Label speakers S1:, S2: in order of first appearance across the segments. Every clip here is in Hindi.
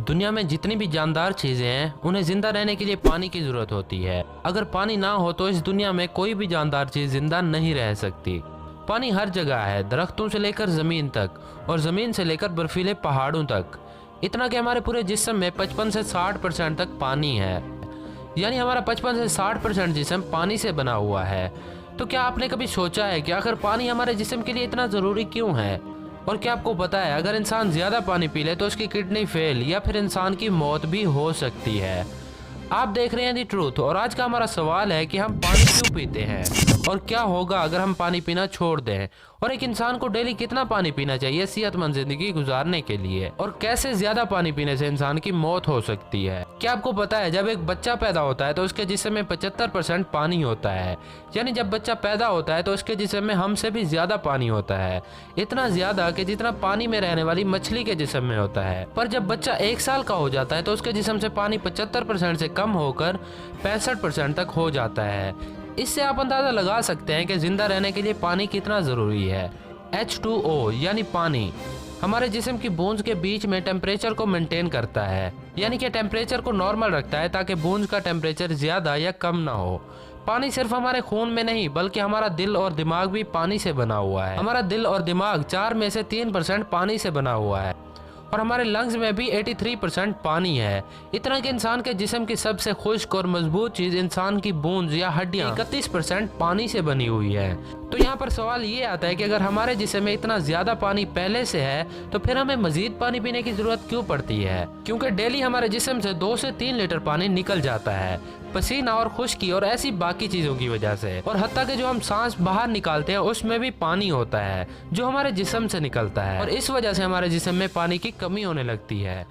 S1: दुनिया में जितनी भी जानदार चीजें हैं उन्हें जिंदा रहने के लिए पानी की जरूरत होती है। अगर पानी ना हो तो इस दुनिया में कोई भी जानदार चीज जिंदा नहीं रह सकती। पानी हर जगह है, दरख्तों से लेकर जमीन तक और जमीन से लेकर बर्फीले पहाड़ों तक। इतना कि हमारे पूरे जिस्म में 55 से 60% तक पानी है, यानी हमारा 55 से 60% जिस्म पानी से बना हुआ है। तो क्या आपने कभी सोचा है कि आखिर पानी हमारे जिस्म के लिए इतना ज़रूरी क्यों है? और क्या आपको पता है अगर इंसान ज़्यादा पानी पी ले तो उसकी किडनी फेल या फिर इंसान की मौत भी हो सकती है। आप देख रहे हैं दी ट्रूथ और आज का हमारा सवाल है कि हम पानी क्यों पीते हैं और क्या होगा अगर हम पानी पीना छोड़ दें, और एक इंसान को डेली कितना पानी पीना चाहिए सेहतमंद जिंदगी गुजारने के लिए, और कैसे ज्यादा पानी पीने से इंसान की मौत हो सकती है। क्या आपको पता है जब एक बच्चा पैदा होता है तो उसके जिस्म में 75% पानी होता है, यानी जब बच्चा पैदा होता है तो उसके जिस्म में हमसे भी ज्यादा पानी होता है, इतना ज्यादा कि जितना पानी में रहने वाली मछली के जिस्म में होता है। पर जब बच्चा 1 साल का हो जाता है तो उसके जिस्म से पानी 75% से कम होकर 65% तक हो जाता है। इससे आप अंदाजा लगा सकते हैं कि जिंदा रहने के लिए पानी कितना जरूरी है। H2O यानी पानी हमारे जिस्म की बूंद के बीच में टेम्परेचर को मेंटेन करता है, यानी कि टेम्परेचर को नॉर्मल रखता है ताकि बूंद का टेम्परेचर ज्यादा या कम ना हो। पानी सिर्फ हमारे खून में नहीं बल्कि हमारा दिल और दिमाग भी पानी से बना हुआ है। हमारा दिल और दिमाग 4 में से 3% पानी से बना हुआ है और हमारे लंग्स में भी 83% पानी है। इतना कि इंसान के जिस्म की सबसे खुश्क और मजबूत चीज इंसान की बूंद या हड्डियां 31% पानी से बनी हुई है। तो यहाँ पर सवाल ये आता है कि अगर हमारे जिस्म में इतना ज्यादा पानी पहले से है तो फिर हमें मजीद पानी पीने की जरूरत क्यों पड़ती है? क्योंकि डेली हमारे जिस्म से 2 से 3 लीटर पानी निकल जाता है, पसीना और खुश्की और ऐसी बाकी चीजों की वजह से। और हत्ता कि जो हम सांस बाहर निकालते हैं उसमें भी पानी होता है जो हमारे जिस्म से निकलता है, और इस वजह से हमारे जिस्म में पानी की कमी होने लगती है।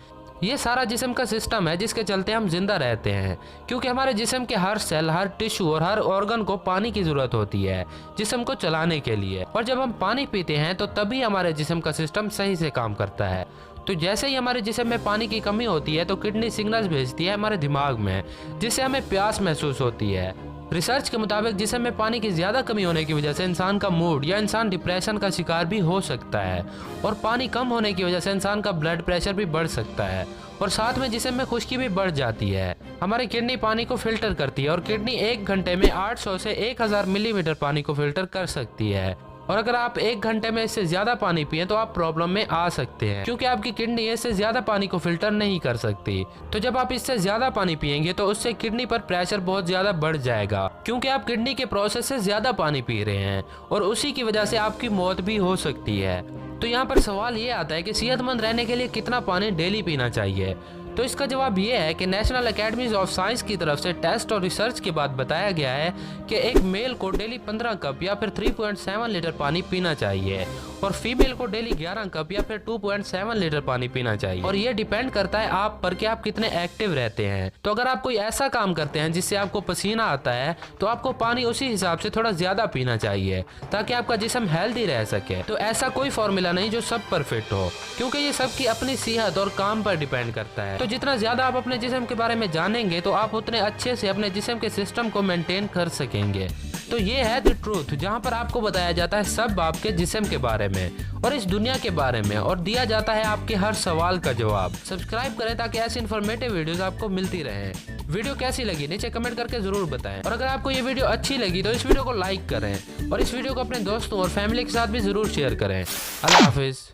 S1: ये सारा जिस्म का सिस्टम है जिसके चलते हम जिंदा रहते हैं, क्योंकि हमारे जिस्म के हर सेल, हर टिश्यू और हर ऑर्गन को पानी की जरूरत होती है जिस्म को चलाने के लिए। और जब हम पानी पीते हैं तो तभी हमारे जिस्म का सिस्टम सही से काम करता है। तो जैसे ही हमारे जिस्म में पानी की कमी होती है तो किडनी सिग्नल्स भेजती है हमारे दिमाग में, जिससे हमें प्यास महसूस होती है। रिसर्च के मुताबिक जिस्म में पानी की ज़्यादा कमी होने की वजह से इंसान का मूड या इंसान डिप्रेशन का शिकार भी हो सकता है, और पानी कम होने की वजह से इंसान का ब्लड प्रेशर भी बढ़ सकता है, और साथ में जिस्म में खुश्की भी बढ़ जाती है। हमारी किडनी पानी को फिल्टर करती है और किडनी 1 घंटे में 800 से 1000 मिलीमीटर पानी को फिल्टर कर सकती है, और अगर आप 1 घंटे में इससे ज्यादा पानी पिए तो आप प्रॉब्लम में आ सकते हैं, क्योंकि आपकी किडनी इससे ज्यादा पानी को फिल्टर नहीं कर सकती। तो जब आप इससे ज्यादा पानी पिएंगे तो उससे किडनी पर प्रेशर बहुत ज्यादा बढ़ जाएगा, क्योंकि आप किडनी के प्रोसेस से ज्यादा पानी पी रहे हैं, और उसी की वजह से आपकी मौत भी हो सकती है। तो यहाँ पर सवाल ये आता है कि सेहतमंद रहने के लिए कितना पानी डेली पीना चाहिए? तो इसका जवाब ये है कि नेशनल अकेडमीज ऑफ साइंस की तरफ से टेस्ट और रिसर्च के बाद बताया गया है कि एक मेल को डेली 15 कप या फिर 3.7 लीटर पानी पीना चाहिए, और फीमेल को डेली 11 कप या फिर 2.7 लीटर पानी पीना चाहिए। और ये डिपेंड करता है आप पर कि आप कितने एक्टिव रहते हैं। तो अगर आप कोई ऐसा काम करते हैं जिससे आपको पसीना आता है तो आपको पानी उसी हिसाब से थोड़ा ज्यादा पीना चाहिए ताकि आपका जिस्म हेल्दी रह सके। तो ऐसा कोई फॉर्मूला नहीं जो सब परफेक्ट हो, क्योंकि ये सबकी अपनी सेहत और काम पर डिपेंड करता है। तो जितना ज्यादा आप अपने जिस्म के बारे में जानेंगे तो आप उतने अच्छे से अपने जिस्म के सिस्टम को मेंटेन कर सकेंगे। तो ये है द ट्रूथ, जहाँ पर आपको बताया जाता है सब आपके जिस्म के बारे में और इस दुनिया के बारे में, और दिया जाता है आपके हर सवाल का जवाब। सब्सक्राइब करें ताकि ऐसी इन्फॉर्मेटिव वीडियोस आपको मिलती रहे। वीडियो कैसी लगी नीचे कमेंट करके जरूर बताएं, और अगर आपको ये वीडियो अच्छी लगी तो इस वीडियो को लाइक करें और इस वीडियो को अपने दोस्तों और फैमिली के साथ भी जरूर शेयर करें। अल्लाह हाफिज।